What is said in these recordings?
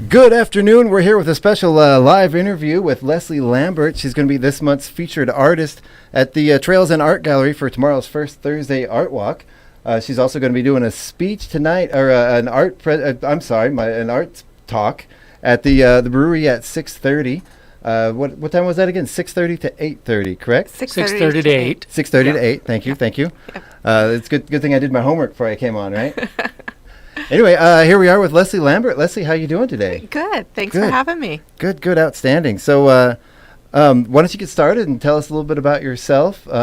Good afternoon. We're here with a special live interview with Leslie Lambert. She's going to be this month's featured artist at the Trails and Art Gallery for tomorrow's First Thursday Art Walk. She's also going to be doing a speech tonight, or an art talk at the brewery at 6:30. What time was that again? 6:30 to 8:30, correct? 6:30 to 8. 6:30 to 8. Thank you. Yep. It's good thing I did my homework before I came on, right? Anyway, here we are with Leslie Lambert. Leslie, how you doing today? Good. Thanks for having me. Good. Outstanding. So why don't you get started and tell us a little bit about yourself, what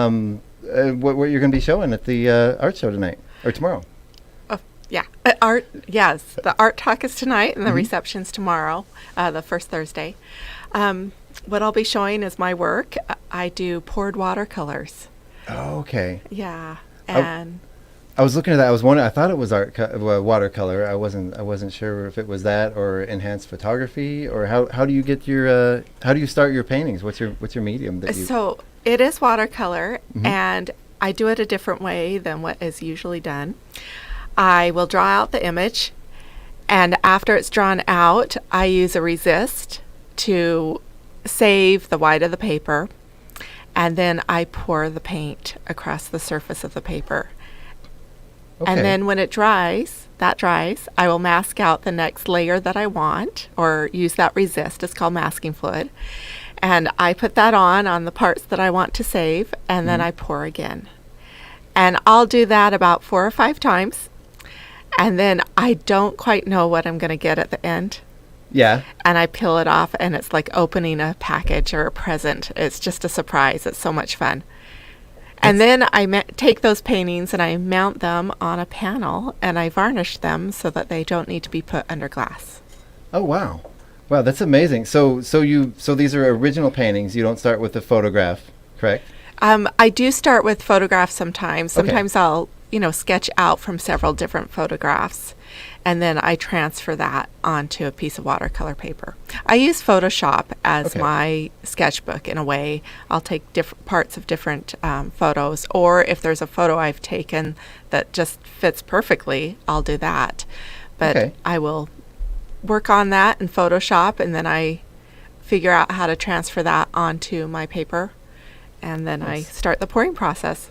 you're going to be showing at the art show tonight or tomorrow? Art, yes. The art talk is tonight and the reception's tomorrow, the first Thursday. What I'll be showing is my work. I do poured watercolors. Oh, okay. Yeah. And I was looking at that. I was wondering. I thought it was watercolor. I wasn't sure if it was that or enhanced photography or how do you get your how do you start your paintings? What's your medium that you? So it is watercolor, and I do it a different way than what is usually done. I will draw out the image, and after it's drawn out, I use a resist to save the white of the paper, and then I pour the paint across the surface of the paper. Okay. And then when it dries, I will mask out the next layer that I want, or use that resist. It's called masking fluid. And I put that on the parts that I want to save, and then I pour again. And I'll do that about 4 or 5 times. And then I don't quite know what I'm going to get at the end. Yeah. And I peel it off, and it's like opening a package or a present. It's just a surprise. It's so much fun. And then I take those paintings and I mount them on a panel and I varnish them so that they don't need to be put under glass. Oh, wow. Wow, that's amazing. So these are original paintings. You don't start with the photograph, correct? I do start with photographs sometimes. Sometimes I'll, sketch out from several different photographs, and then I transfer that onto a piece of watercolor paper. I use Photoshop as my sketchbook in a way. I'll take different parts of different photos, or if there's a photo I've taken that just fits perfectly, I'll do that. But I will work on that in Photoshop, and then I figure out how to transfer that onto my paper, and then I start the pouring process.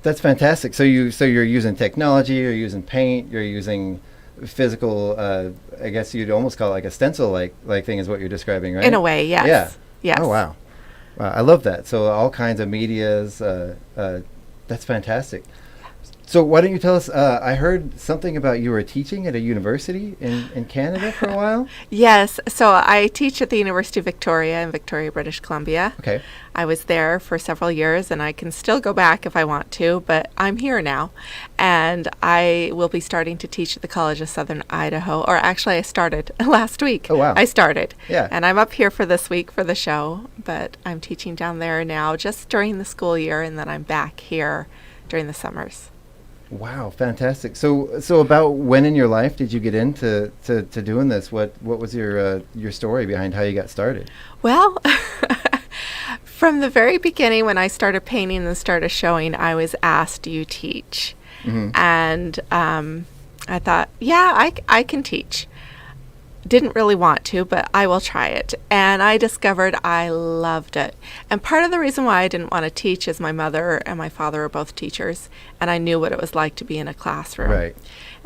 That's fantastic. So you're using technology, you're using paint, you're using physical, I guess you'd almost call it like a stencil like thing is what you're describing, right? In a way, yes. Yeah. Yes. Oh, wow. I love that. So all kinds of medias, that's fantastic. So why don't you tell us, I heard something about you were teaching at a university in Canada for a while? Yes. So I teach at the University of Victoria in Victoria, British Columbia. Okay. I was there for several years, and I can still go back if I want to, but I'm here now. And I will be starting to teach at the College of Southern Idaho, or actually I started last week. Oh, wow. I started. Yeah. And I'm up here for this week for the show, but I'm teaching down there now just during the school year, and then I'm back here during the summers. Wow, fantastic. So about when in your life did you get into doing this? What was your story behind how you got started? Well, from the very beginning when I started painting and started showing, I was asked, do you teach? And I thought, yeah, I can teach. Didn't really want to, but I will try it. And I discovered I loved it. And part of the reason why I didn't want to teach is my mother and my father are both teachers, and I knew what it was like to be in a classroom. Right.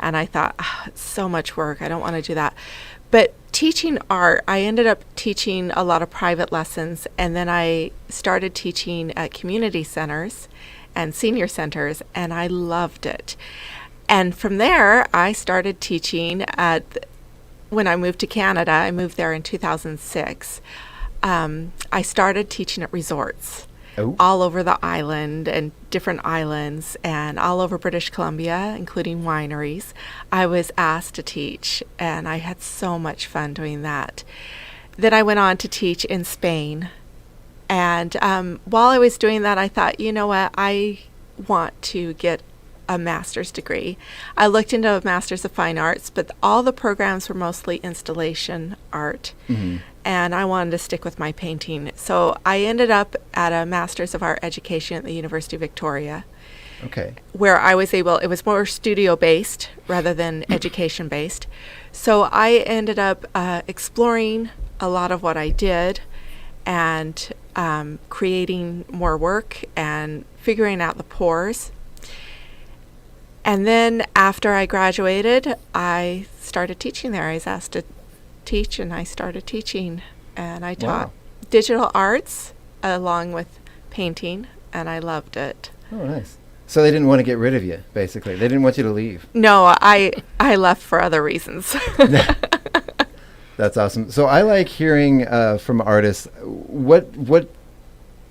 And I thought, it's so much work. I don't want to do that. But teaching art, I ended up teaching a lot of private lessons, and then I started teaching at community centers and senior centers, and I loved it. And from there, I started teaching when I moved to Canada. I moved there in 2006. I started teaching at resorts all over the island and different islands and all over British Columbia, including wineries. I was asked to teach, and I had so much fun doing that. Then I went on to teach in Spain. And while I was doing that, I thought, you know what, I want to get a master's degree. I looked into a master's of fine arts, but all the programs were mostly installation art, and I wanted to stick with my painting. So I ended up at a master's of art education at the University of Victoria, Okay. where I was able, it was more studio based rather than education based. So I ended up exploring a lot of what I did and creating more work and figuring out the pores. And then after I graduated, I started teaching there. I was asked to teach, and I started teaching. And I taught digital arts along with painting, and I loved it. Oh, nice. So they didn't want to get rid of you, basically. They didn't want you to leave. No, I left for other reasons. That's awesome. So I like hearing from artists.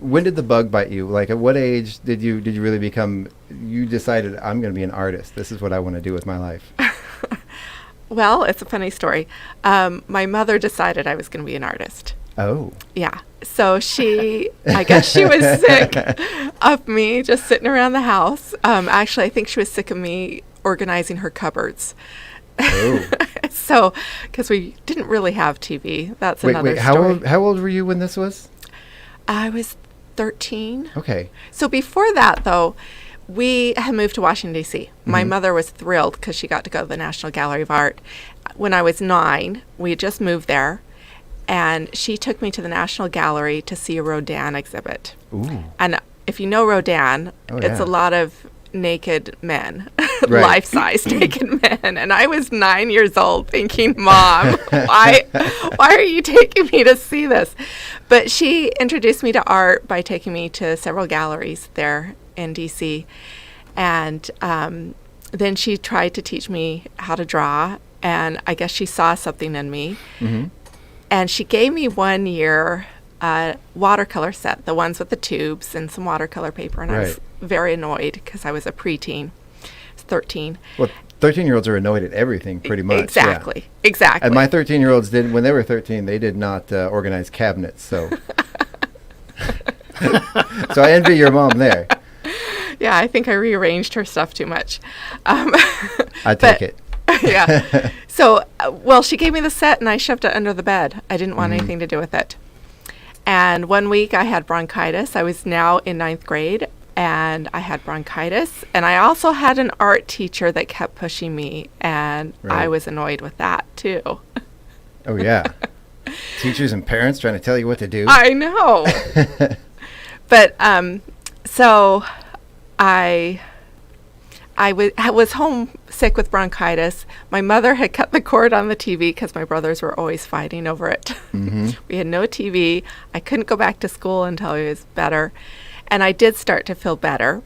When did the bug bite you? Like, at what age did you really become? You decided, I'm going to be an artist. This is what I want to do with my life. Well, it's a funny story. My mother decided I was going to be an artist. Oh. Yeah. So I guess she was sick of me just sitting around the house. Actually, I think she was sick of me organizing her cupboards. Oh. So, because we didn't really have TV. That's another story. How old were you when this was? I was 13. Okay. So before that, though, we had moved to Washington, D.C. Mm-hmm. My mother was thrilled because she got to go to the National Gallery of Art. When I was 9, we had just moved there, and she took me to the National Gallery to see a Rodin exhibit. Ooh. And if you know Rodin, it's yeah. a lot of naked men, Right. life-size naked men. And I was 9 years old thinking, Mom, why are you taking me to see this? But she introduced me to art by taking me to several galleries there in D.C. And then she tried to teach me how to draw. And I guess she saw something in me. Mm-hmm. And she gave me 1 year watercolor set, the ones with the tubes and some watercolor paper. And I was very annoyed because I was a preteen. I was 13. Well, 13-year-olds are annoyed at everything, pretty much. Exactly. Yeah. Exactly. And my 13-year-olds did, when they were 13, they did not organize cabinets. So, so I envy your mom there. Yeah, I think I rearranged her stuff too much. I take it. Yeah. So, she gave me the set and I shoved it under the bed. I didn't want anything to do with it. And 1 week I had bronchitis. I was now in 9th grade and I had bronchitis. And I also had an art teacher that kept pushing me, and I was annoyed with that too. Oh, yeah. Teachers and parents trying to tell you what to do. I know. But so I was home sick with bronchitis. My mother had cut the cord on the TV because my brothers were always fighting over it. Mm-hmm. We had no TV. I couldn't go back to school until I was better. And I did start to feel better.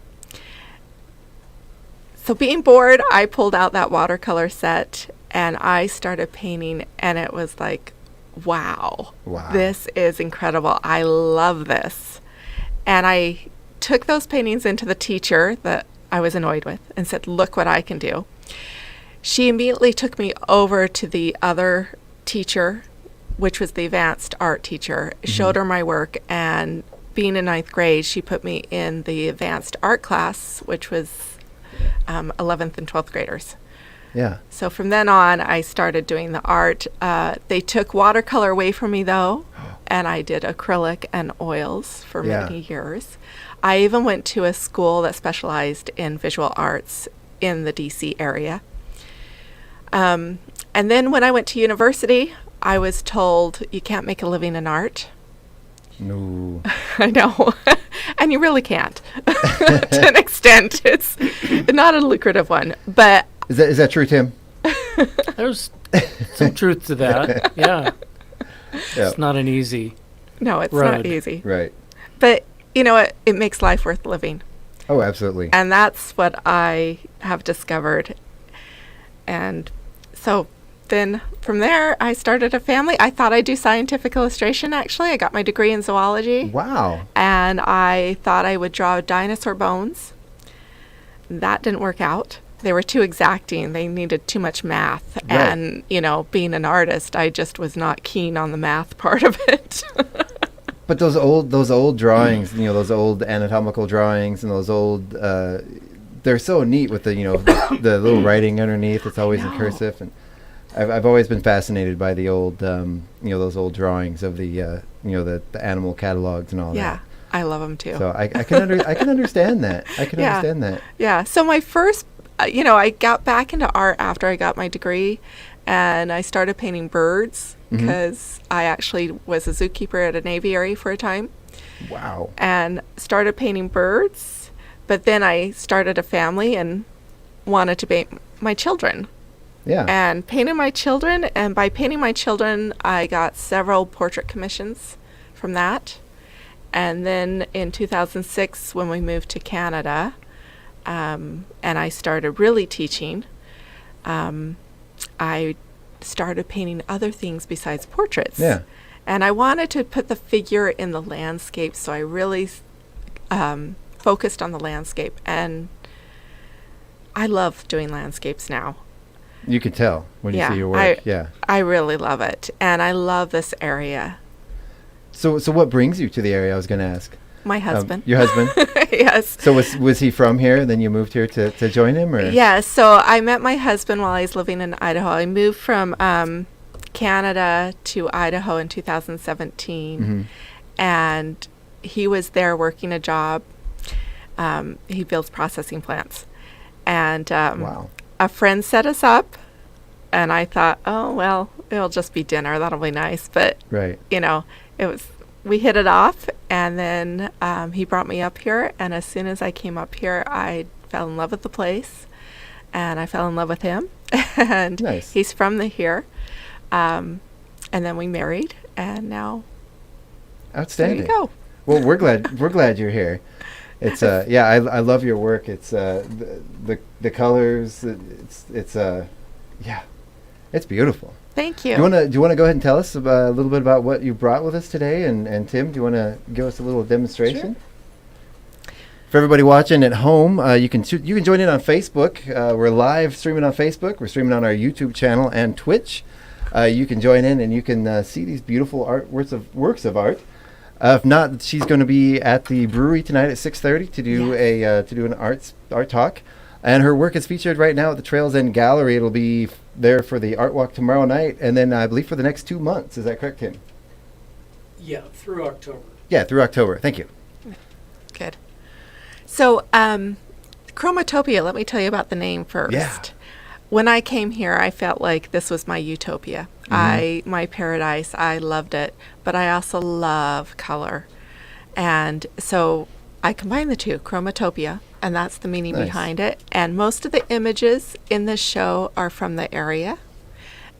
So being bored, I pulled out that watercolor set and I started painting, and it was like, wow, this is incredible. I love this. And I took those paintings into the teacher that I was annoyed with and said, look what I can do. She immediately took me over to the other teacher, which was the advanced art teacher, showed her my work, and being in 9th grade, she put me in the advanced art class, which was 11th and 12th graders. Yeah. So from then on, I started doing the art. They took watercolor away from me, though, and I did acrylic and oils for many years. I even went to a school that specialized in visual arts in the D.C. area. And then when I went to university, I was told you can't make a living in art. No. I know. And you really can't. To an extent, it's not a lucrative one. But is that true, Tim? There's some truth to that. Yeah. It's not an easy No, it's road. not easy. Right. But, you know, it makes life worth living. Oh, absolutely. And that's what I have discovered. And so then from there, I started a family. I thought I'd do scientific illustration, actually. I got my degree in zoology. Wow. And I thought I would draw dinosaur bones. That didn't work out. They were too exacting. They needed too much math. Right. And, you know, being an artist, I just was not keen on the math part of it. But those old drawings, you know, those old anatomical drawings and those old, they're so neat with the, you know, the little writing underneath. It's always in cursive, and I've always been fascinated by the old, you know, those old drawings of the, you know, the animal catalogs and all that. Yeah. I love them too. So I can understand that. I can Yeah. understand that. Yeah. So my first, I got back into art after I got my degree, and I started painting birds Mm-hmm. because I actually was a zookeeper at an aviary for a time, Wow. and started painting birds. But then I started a family and wanted to paint my children. Yeah. And painted my children, and by painting my children, I got several portrait commissions from that. And then in 2006, when we moved to Canada, and I started really teaching, I started painting other things besides portraits. Yeah. And I wanted to put the figure in the landscape, so I really focused on the landscape. And I love doing landscapes now. You can tell when you Yeah, see your work. Yeah. I really love it, and I love this area. So what brings you to the area? I was going to ask. My husband. Your husband? Yes. So was he from here? Then you moved here to join him, or? Yeah, so I met my husband while I was living in Idaho. I moved from Canada to Idaho in 2017, Mm-hmm. and he was there working a job. He builds processing plants. And Wow. a friend set us up, and I thought, oh, well, it'll just be dinner. That'll be nice. But, Right. we hit it off, and then he brought me up here, and as soon as I came up here, I fell in love with the place, and I fell in love with him, and Nice. he's from here, and then we married, and now Outstanding. there you go. Well, we're glad you're here. It's yeah, I love your work. It's the colors. It's yeah, it's beautiful. Thank Do you. you want to go ahead and tell us a little bit about what you brought with us today? And Tim, do you want to give us a little demonstration? For everybody watching at home, you can join in on Facebook. We're live streaming on Facebook. We're streaming on our YouTube channel and Twitch. You can join in and you can see these beautiful works of art. If not, she's going to be at the brewery tonight at 6:30 to do an art talk. And her work is featured right now at the Trails End Gallery. It'll be there for the art walk tomorrow night, and then I believe for the next 2 months. Is that correct, Tim? Yeah, through October. Yeah, through October. Thank you. Good. So, Chromatopia, let me tell you about the name first. Yeah. When I came here, I felt like this was my utopia. My paradise. I loved it, but I also love color. And so I combined the two, Chromatopia, and that's the meaning Nice. behind it. And most of the images in this show are from the area.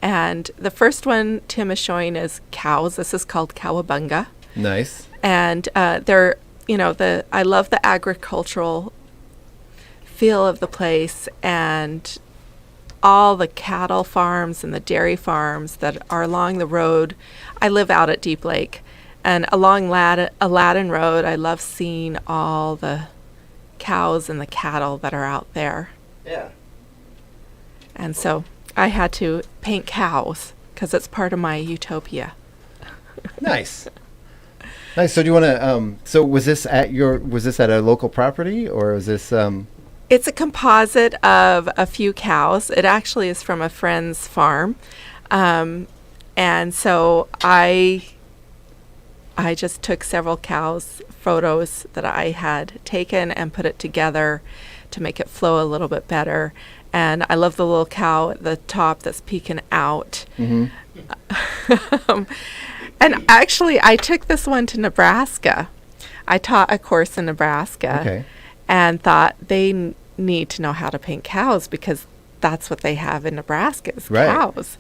And the first one Tim is showing is cows. This is called Cowabunga. Nice. And they're, I love the agricultural feel of the place and all the cattle farms and the dairy farms that are along the road. I live out at Deep Lake, and along Aladdin Road, I love seeing all the cows and the cattle that are out there. Yeah. And so I had to paint cows because it's part of my utopia. Nice. Nice. So do you want to? So was this at a local property, or was this? It's a composite of a few cows. It actually is from a friend's farm. And so I just took several cows photos that I had taken and put it together to make it flow a little bit better. And I love the little cow at the top that's peeking out. Mm-hmm. And actually, I took this one to Nebraska. I taught a course in Nebraska. Okay. And thought they need to know how to paint cows because that's what they have in Nebraska is Right. cows.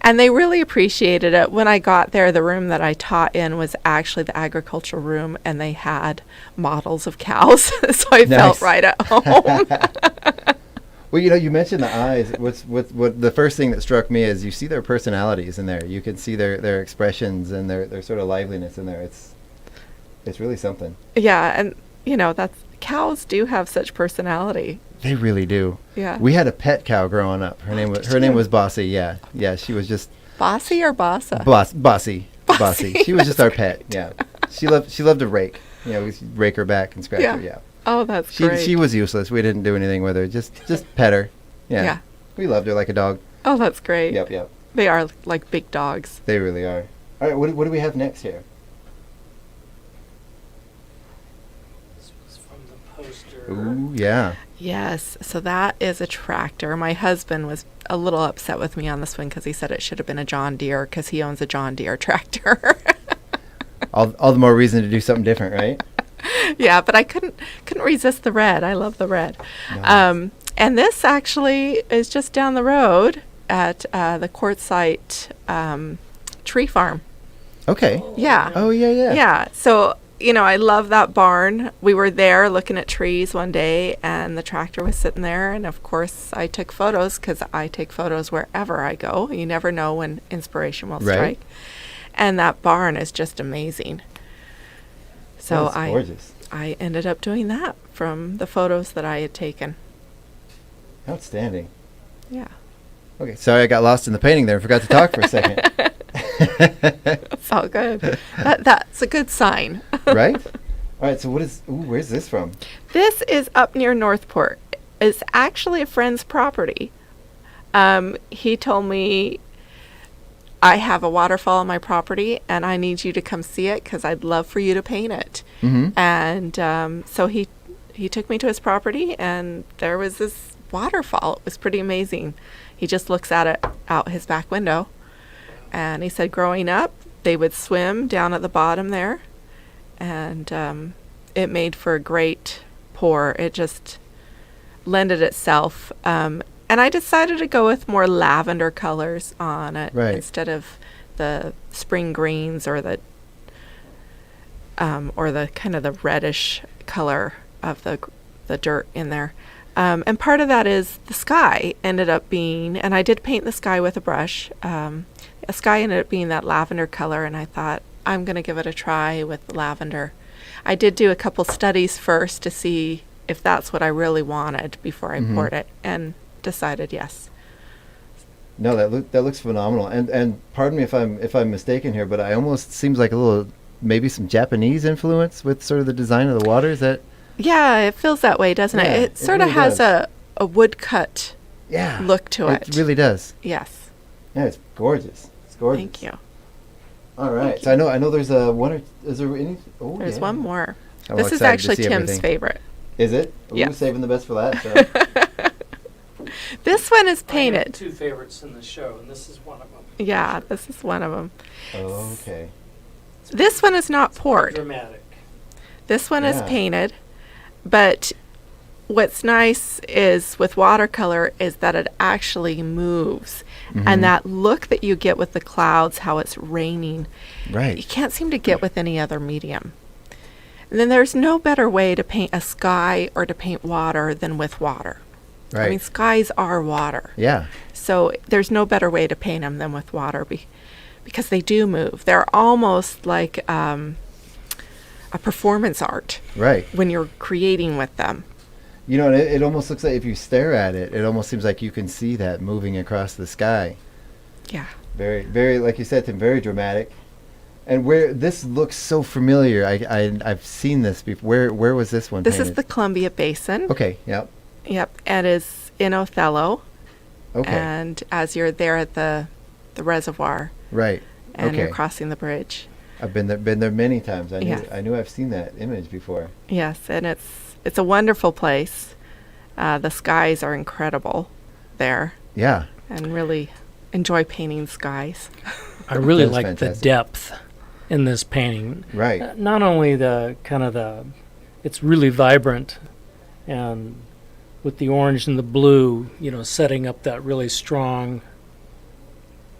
And they really appreciated it. When I got there, the room that I taught in was actually the agricultural room, and they had models of cows. So I Nice. felt right at home. Well, you mentioned the eyes. What the first thing that struck me is you see their personalities in there. You can see their expressions and their sort of liveliness in there. It's really something. Yeah, and that's cows do have such personality. They really do. Yeah. We had a pet cow growing up. Her name did name you? was Bossy. Yeah. Yeah. She was just Bossy or Bossa? Bossy. Bossy, She was just our that's pet. Yeah. She loved to rake. We rake her back and scratch Yeah. her. Yeah. Oh, that's great. She was useless. We didn't do anything with her. Just pet her. Yeah. Yeah. We loved her like a dog. Oh, that's great. Yep. They are like big dogs. They really are. All right. What do we have next here? poster. Ooh, yeah. Yes, so that is a tractor. My husband was a little upset with me on this one because he said it should have been a John Deere because he owns a John Deere tractor. All the more reason to do something different, right? Yeah, but I couldn't resist the red. I love the red. Nice. And this actually is just down the road at the Quartzsite tree farm. Okay. Yeah. Oh, yeah. Yeah. So, I love that barn. We were there looking at trees one day, and the tractor was sitting there. And of course, I took photos because I take photos wherever I go. You never know when inspiration will strike. Right. And that barn is just amazing. So That's gorgeous. I ended up doing that from the photos that I had taken. Outstanding. Yeah. Okay, sorry I got lost in the painting there and forgot to talk for a second. It's all good. That's a good sign. Right? All right, so where's this from? This is up near Northport. It's actually a friend's property. He told me, I have a waterfall on my property and I need you to come see it because I'd love for you to paint it. Mm-hmm. And so he took me to his property and there was this waterfall. It was pretty amazing. He just looks at it out his back window. And he said growing up, they would swim down at the bottom there. And it made for a great pour. It just lended itself. And I decided to go with more lavender colors on it instead of the spring greens or the kind of the reddish color of the dirt in there. And part of that is the sky ended up being, and I did paint the sky with a brush. The sky ended up being that lavender color, and I thought, I'm going to give it a try with lavender. I did do a couple studies first to see if that's what I really wanted before I poured it, and decided yes. No, that looks phenomenal. And pardon me if I'm mistaken here, but I almost seems like a little, maybe some Japanese influence with sort of the design of the water. Is that? Yeah, it feels that way, doesn't it? It sort of really has does. a woodcut look to it. It really does. Yes. Yeah, it's gorgeous. It's gorgeous. Thank you. All right. So I know there's one or is there any? Oh, There's one more. I'm This all is excited to actually see Tim's everything. favorite. Is it? Yes. We're saving the best for last. So. This one is I have painted. two favorites in the show, and this is one of them. Yeah, this is one of them. Oh, okay. This one is not poured. Dramatic. This one is Yeah. painted, but what's nice is with watercolor is that it actually moves. And that look that you get with the clouds, how it's raining, you Right. can't seem to get with any other medium. And then there's no better way to paint a sky or to paint water than with water. Right. I mean, skies are water. Yeah. So there's no better way to paint them than with water because they do move. They're almost like a performance art Right. when you're creating with them. You know, and it almost looks like if you stare at it, it almost seems like you can see that moving across the sky. Yeah. Very, very, like you said, Tim, very dramatic. And where this looks so familiar, I've seen this before. Where was this one This painted? is the Columbia Basin. Okay. Yep. Yep. And is in Othello. Okay. And as you're there at the reservoir Right. and okay. you're crossing the bridge. I've been there many times. Yes. I knew I've seen that image before. Yes, and it's a wonderful place. The skies are incredible there, Yeah. and really enjoy painting skies. I really That's like fantastic. the depth in this painting. Right. Not only it's really vibrant, and with the orange and the blue, setting up that really strong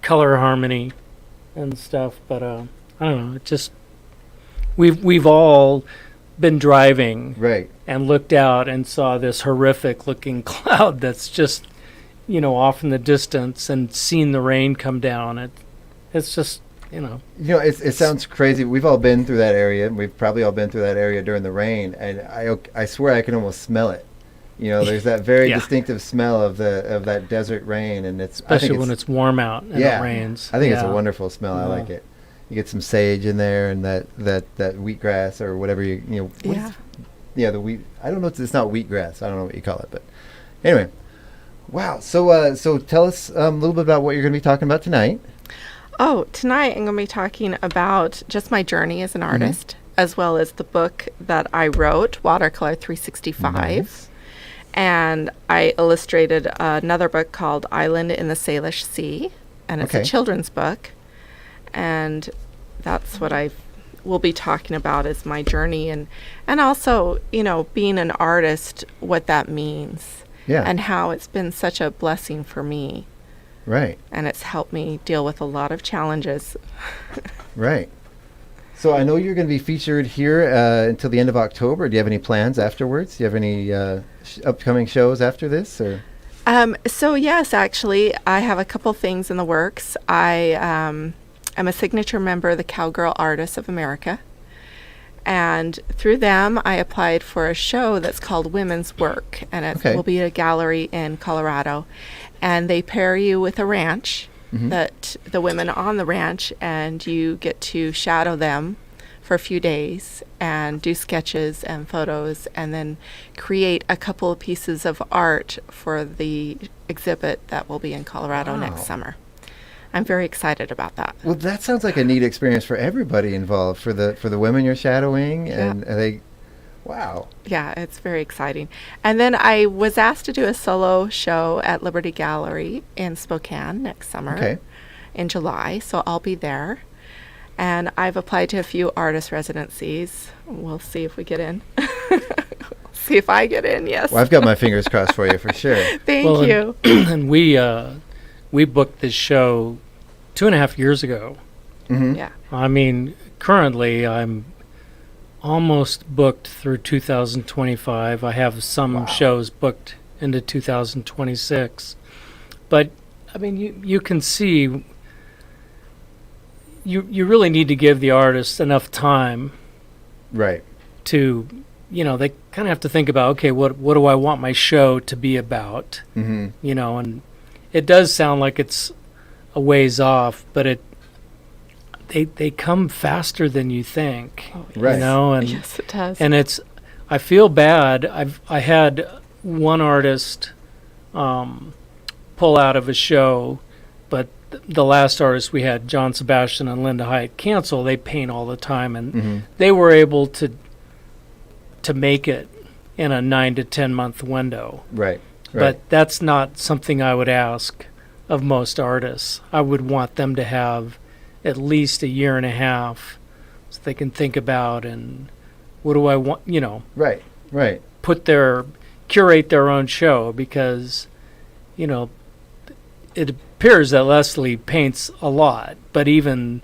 color harmony and stuff. But I don't know. It just we've all been driving Right. and looked out and saw this horrific looking cloud that's just off in the distance, and seen the rain come down. It's just You know, it sounds crazy. We've all been through that area. We've probably all been through that area during the rain, and I swear I can almost smell it. There's that very Yeah. distinctive smell of that desert rain, and especially when it's warm out and it rains. I think it's a Yeah. wonderful smell. I Yeah. like it. You get some sage in there, and that wheatgrass or whatever Yeah. the wheat. I don't know. It's not wheatgrass. I don't know what you call it, but anyway. Wow. So tell us a little bit about what you're going to be talking about tonight. Oh, tonight I'm going to be talking about just my journey as an artist. as well as the book that I wrote, Watercolor 365. Nice. And I illustrated another book called Island in the Salish Sea, and it's a Okay. children's book. And that's what I will be talking about, is my journey, and also, being an artist, what that means, Yeah. and how it's been such a blessing for me, Right. and it's helped me deal with a lot of challenges. Right. So I know you're going to be featured here until the end of October. Do you have any plans afterwards? Do you have any upcoming shows after this? Or So yes, actually, I have a couple things in the works. I'm a signature member of the Cowgirl Artists of America, and through them, I applied for a show that's called Women's Work, and it Okay. will be at a gallery in Colorado, and they pair you with a ranch, that the women on the ranch, and you get to shadow them for a few days and do sketches and photos, and then create a couple of pieces of art for the exhibit that will be in Colorado Wow. next summer. I'm very excited about that. well, that sounds like a neat experience for everybody involved. For the women you're shadowing, Yeah. and they, wow. Yeah, it's very exciting. And then I was asked to do a solo show at Liberty Gallery in Spokane next summer, Okay. in July, so I'll be there. And I've applied to a few artist residencies. We'll see if we get in. See if I get in, yes. Well, I've got my fingers crossed for you for sure. Thank Well, you. And we booked this show 2.5 years ago. Hmm. Yeah. I mean, currently I'm almost booked through 2025. I have some Wow. shows booked into 2026. But I mean, you can see you really need to give the artist enough time Right. to, they kind of have to think about, okay, what do I want my show to be about? Hmm. And it does sound like it's a ways off, but they come faster than you think. Oh, Right. And yes, it does. and I feel bad. I had one artist pull out of a show, but the last artist we had, John Sebastian and Linda Hyatt, cancel. They paint all the time, and Hmm. they were able to make it in a 9 to 10 month window. Right. Right. But that's not something I would ask of most artists. I would want them to have at least a year and a half so they can think about, and what do I want, Right. Right. curate their own show, because, it appears that Leslie paints a lot, but even,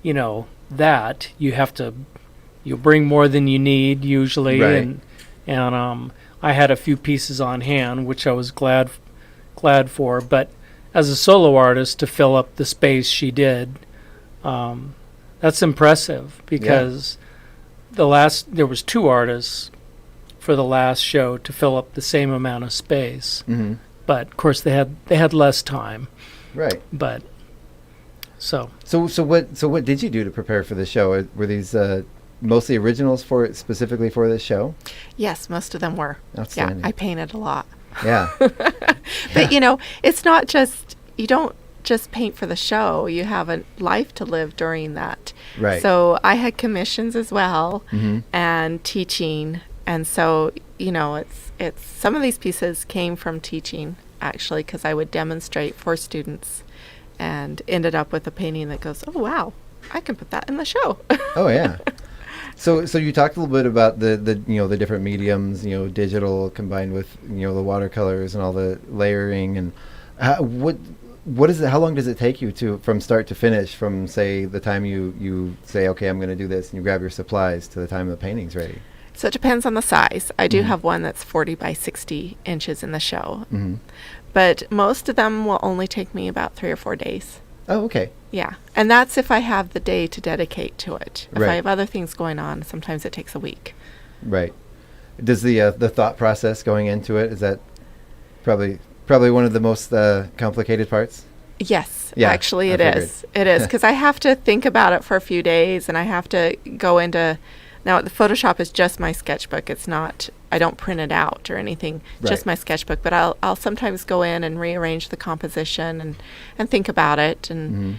that you'll bring more than you need usually. Right. And I had a few pieces on hand, which I was glad for. But as a solo artist, to fill up the space she did, that's impressive, because there was 2 artists for the last show to fill up the same amount of space. Hmm. But of course they had less time. Right. But so So what did you do to prepare for the show? Were these mostly originals specifically for this show? Yes, most of them were. Outstanding. Yeah, I painted a lot. Yeah. But it's not just, you don't just paint for the show. You have a life to live during that. Right. So I had commissions as well, Hmm. and teaching. And so, it's some of these pieces came from teaching, actually, because I would demonstrate for students, and ended up with a painting that goes, oh, wow, I can put that in the show. Oh yeah. So you talked a little bit about the the different mediums, digital combined with the watercolors and all the layering, and what is it? How long does it take you from start to finish, from say the time you say, okay, I'm going to do this, and you grab your supplies, to the time the painting's ready? So it depends on the size. I do Mhm. have one that's 40 by 60 inches in the show, Hmm. but most of them will only take me about 3 or 4 days. Oh, okay. Yeah, and that's if I have the day to dedicate to it. If Right. I have other things going on, sometimes it takes a week. Right. Does the thought process going into it, is that probably one of the most complicated parts? Yes, Yeah, actually I it figured. is. It is, because I have to think about it for a few days, and I have to go into, now the Photoshop is just my sketchbook. It's not, I don't print it out or anything, just Right. my sketchbook, but I'll sometimes go in and rearrange the composition and think about it, Mhm.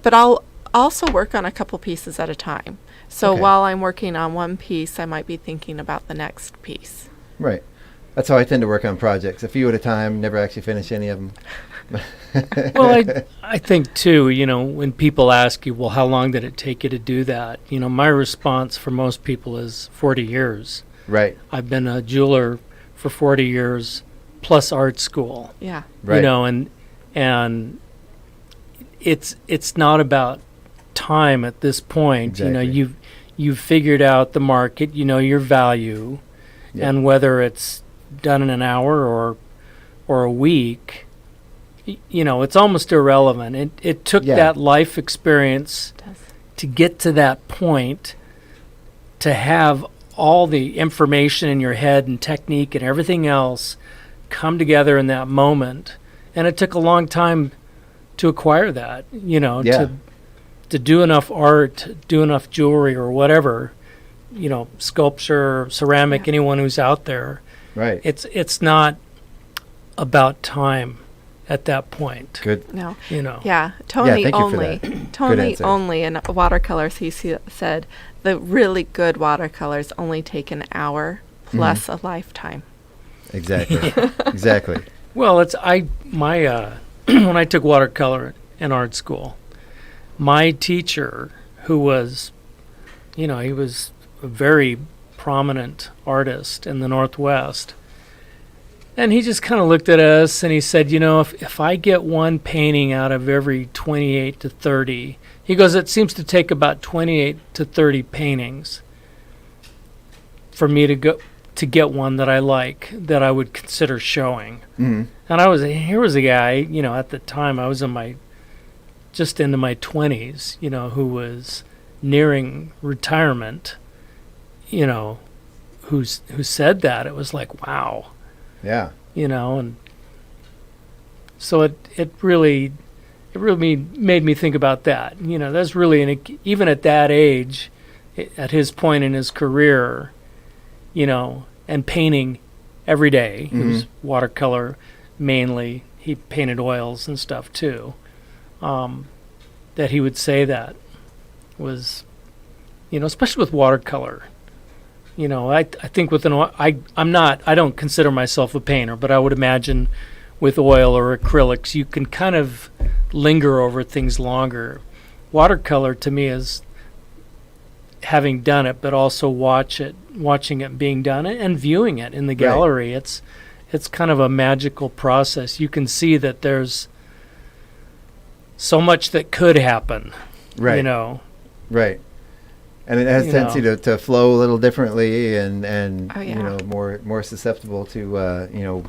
but I'll also work on a couple pieces at a time. So Okay. while I'm working on one piece, I might be thinking about the next piece. Right. That's how I tend to work on projects. A few at a time, never actually finish any of them. Well, I think too, when people ask you, well, how long did it take you to do that? My response for most people is 40 years. Right. I've been a jeweler for 40 years plus art school. Yeah. Right. And it's not about time at this point. Exactly. You've figured out the market, your value, Yeah. and whether it's done in an hour or a week, it's almost irrelevant. It took Yeah. that life experience It does. to get to that point, to have all the information in your head and technique and everything else come together in that moment. And it took a long time to acquire that, Yeah. to do enough art, do enough jewelry or whatever, sculpture, ceramic, Yeah. anyone who's out there. Right. It's not about time at that point. Good. No. Yeah. Tony thank you for only. that. Tony answer. only in watercolors. He said the really good watercolors only take an hour plus a lifetime. Exactly. Exactly. Well, when I took watercolor in art school, my teacher, who was, he was a very prominent artist in the Northwest, and he just kind of looked at us and he said, if I get one painting out of every 28 to 30, he goes, it seems to take about 28 to 30 paintings for me to get one that I like, that I would consider showing. Hmm. And here was a guy, at the time I was just into my 20s, who was nearing retirement, who said that. It was like, wow, Yeah. and so it really made me think about that. That's really, even at that age, at his point in his career, and painting every day. It was watercolor mainly. He painted oils and stuff too. That he would say that was, especially with watercolor. I think with I don't consider myself a painter, but I would imagine with oil or acrylics, you can kind of linger over things longer. Watercolor to me is having done it, but also watching it being done and viewing it in the gallery. Right. It's kind of a magical process. You can see that there's so much that could happen. Right. Right. And it has a tendency to flow a little differently and Oh, yeah. more susceptible to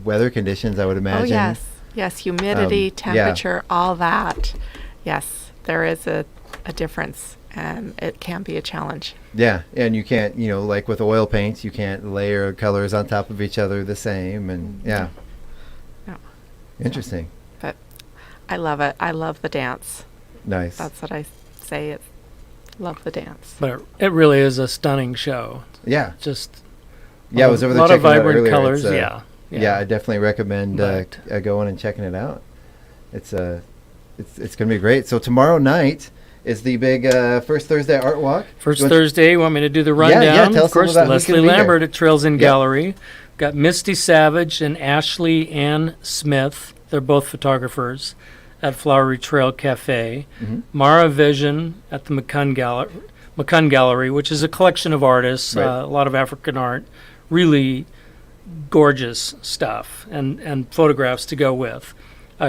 weather conditions, I would imagine. Oh yes, humidity, temperature, all that. Yes, there is a difference, and it can be a challenge. Yeah, and you can't, like with oil paints, you can't layer colors on top of each other the same, and yeah. No. Interesting. But I love it. I love the dance. Nice. That's what I say. Love the dance. But it really is a stunning show. Yeah. Just I was over there a lot checking of it out vibrant earlier. colors. It's, yeah, I definitely recommend But- going and checking it out. It's going to be great. So tomorrow night is the big First Thursday Art Walk. First You want- Thursday, you want me to do the rundown? yeah, tell us of course, about who's Leslie gonna be there. Lambert at Trails in Yep. Gallery. Got Misty Savage and Ashley Ann Smith. They're both photographers at Flowery Trail Cafe. Mhm. Mara Vision at the McCunn Gallery, which is a collection of artists, Right. a lot of African art, really gorgeous stuff, and photographs to go with.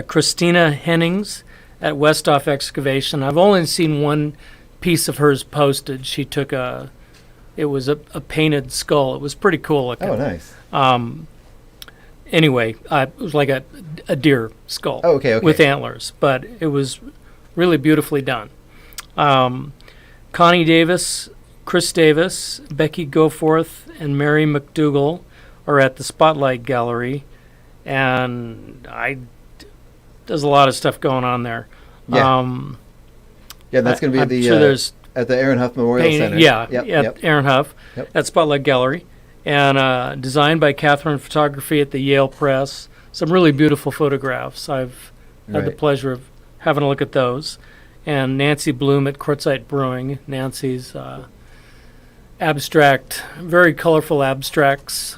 Christina Hennings at Westhoff Excavation. I've only seen one piece of hers posted. She took it was a painted skull. It was pretty cool looking. Oh, nice. Anyway, it was like a deer skull Oh, okay. with antlers, but it was really beautifully done. Connie Davis, Chris Davis, Becky Goforth, and Mary McDougall are at the Spotlight Gallery, and there's a lot of stuff going on there. Yeah. Yeah, that's going to be I'm sure there's at the Aaron Huff Memorial painting, Center. Yep, Aaron Huff Yep. at Spotlight Gallery, and designed by Catherine Photography at the Yale Press. Some really beautiful photographs. I've had the Right. pleasure of having a look at those. and Nancy Bloom at Quartzite Brewing. Nancy's abstract, very colorful abstracts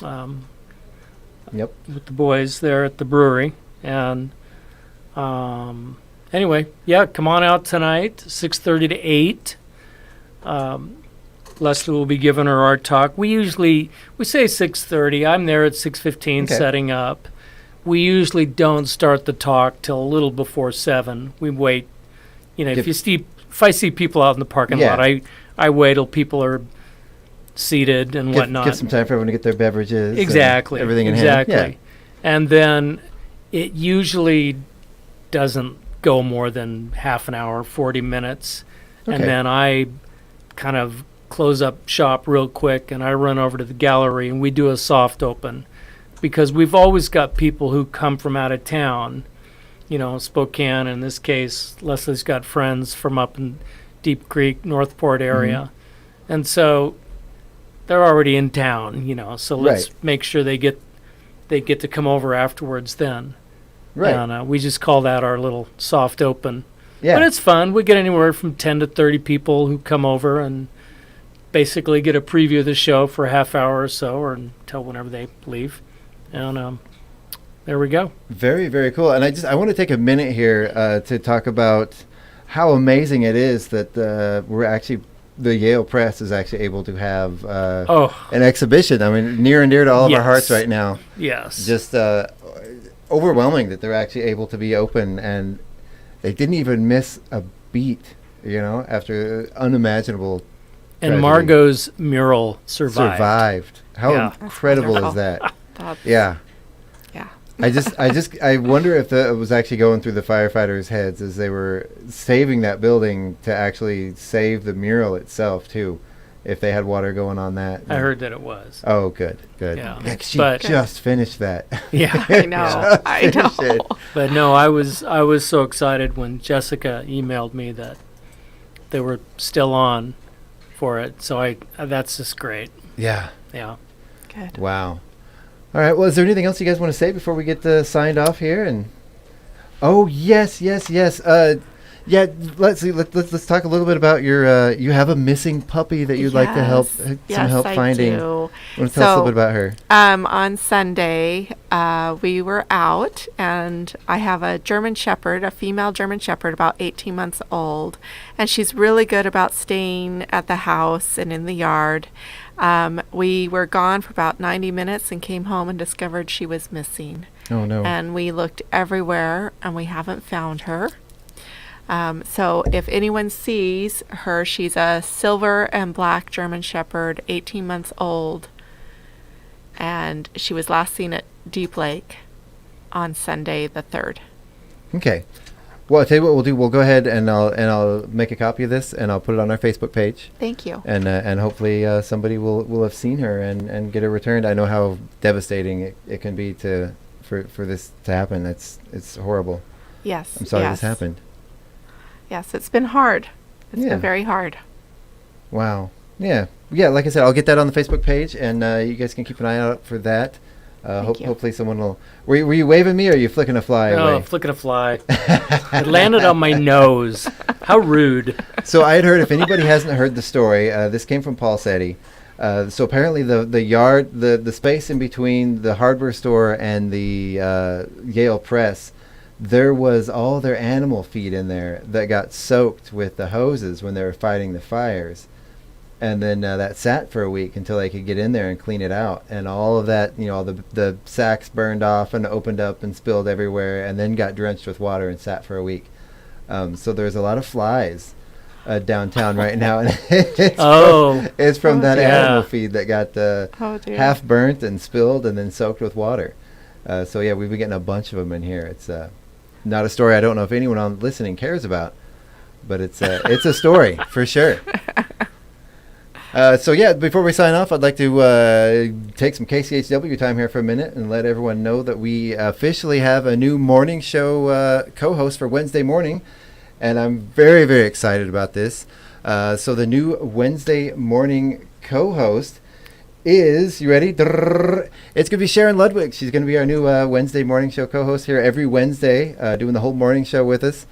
Yep. with the boys there at the brewery. And anyway, yeah, come on out tonight, 6:30 to 8. Leslie will be giving her art talk. We say 6:30. I'm there at 6:15 Okay. setting up. We usually don't start the talk till a little before 7. We wait. If I see people out in the parking Yeah. lot, I wait till people are seated and whatnot. Give some time for everyone to get their beverages. and Exactly. Everything in exactly. hand. And then it usually doesn't go more than half an hour, 40 minutes. And Okay. then I kind of close up shop real quick and I run over to the gallery and we do a soft open because we've always got people who come from out of town, Spokane. In this case, Leslie's got friends from up in Deep Creek, Northport area. And so they're already in town, so let's make sure they get to come over afterwards then. Right. And we just call that our little soft open. Yeah. But it's fun. We get anywhere from 10 to 30 people who come over and basically get a preview of the show for a half hour or so or until whenever they leave. And there we go. Very, very cool. And I want to take a minute here to talk about how amazing it is that the Yale Press is actually able to have an exhibition. I mean, near and dear to all of our hearts right now. Yes. Just overwhelming that they're actually able to be open, and they didn't even miss a beat, after unimaginable And tragedy. Margot's mural survived. How Yeah. incredible That's is that? That's- Yeah. Yeah. I wonder if it was actually going through the firefighters' heads as they were saving that building to actually save the mural itself too, if they had water going on that. I heard that it was. Oh, good. Yeah. 'Cause she But- just finished that. Yeah. I know. I Finish it. know. But no, I was so excited when Jessica emailed me that they were still on for it. So that's just great. Yeah. Yeah. Good. Wow. All right. Well, is there anything else you guys want to say before we get signed off here? And oh yes. Yeah. Let's see. Let's talk a little bit about your. You have a missing puppy that you'd like to help some help I finding. do. Want to tell us a little bit about her? On Sunday, we were out, and I have a German Shepherd, a female German Shepherd, about 18 months old, and she's really good about staying at the house and in the yard. We were gone for about 90 minutes and came home and discovered she was missing. Oh no. And we looked everywhere, and we haven't found her. So if anyone sees her, she's a silver and black German Shepherd, 18 months old, and she was last seen at Deep Lake on Sunday the 3rd. Okay. Well, I'll tell you what we'll do. We'll go ahead and I'll make a copy of this and I'll put it on our Facebook page. Thank you. And hopefully somebody will have seen her and get her returned. I know how devastating it can be for this to happen. It's horrible. Yes. I'm sorry yes. this happened. Yes, it's been hard. It's Yeah. been very hard. Wow. Yeah. Like I said, I'll get that on the Facebook page, and you guys can keep an eye out for that. Thank you. Hopefully someone will. Were you waving me, or are you flicking a fly Oh, away? flicking a fly. It landed on my nose. How rude. So I had heard, if anybody hasn't heard the story, this came from Paul Setti. So apparently the yard, the space in between the hardware store and the Yale Press, there was all their animal feed in there that got soaked with the hoses when they were fighting the fires. And then that sat for a week until they could get in there and clean it out. And all of that, the sacks burned off and opened up and spilled everywhere and then got drenched with water and sat for a week. So there's a lot of flies downtown right now. And it's from that dear. animal feed that got dear. half burnt and spilled and then soaked with water. So yeah, we've been getting a bunch of them in here. It's not a story I don't know if anyone listening cares about, but it's a story for sure. So yeah, before we sign off, I'd like to take some KCHW time here for a minute and let everyone know that we officially have a new morning show co-host for Wednesday morning, and I'm very, very excited about this. So the new Wednesday morning co-host is, you ready? It's going to be Sharon Ludwig. She's going to be our new Wednesday morning show co-host here every Wednesday, doing the whole morning show with us.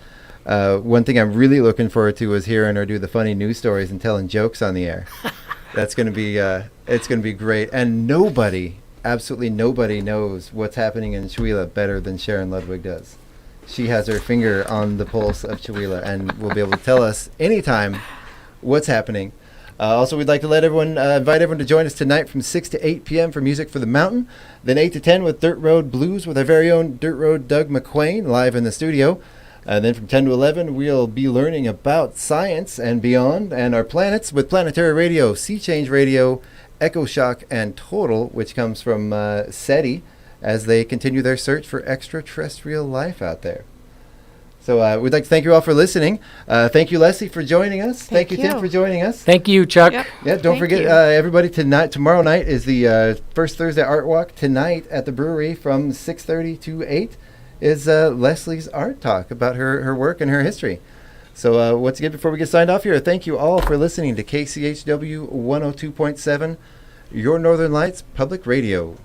One thing I'm really looking forward to is hearing her do the funny news stories and telling jokes on the air. That's going to be it's going to be great. And absolutely nobody knows what's happening in Chewelah better than Sharon Ludwig does. She has her finger on the pulse of Chewelah and will be able to tell us anytime what's happening. Also, we'd like to invite everyone to join us tonight from 6 to 8 p.m. for Music for the Mountain. Then 8 to 10 with Dirt Road Blues with our very own Dirt Road Doug McQuain live in the studio. Then from 10 to 11, we'll be learning about science and beyond and our planets with Planetary Radio, Sea Change Radio, Echo Shock, and Total, which comes from SETI as they continue their search for extraterrestrial life out there. So we'd like to thank you all for listening. Thank you, Leslie, for joining us. Thank you, Tim, for joining us. Thank you, Chuck. Yep. Yeah, don't forget, everybody, tomorrow night is the first Thursday Art Walk. Tonight at the brewery from 6:30 to 8 is Leslie's Art Talk about her work and her history. So once again, before we get signed off here, thank you all for listening to KCHW 102.7, Your Northern Lights Public Radio.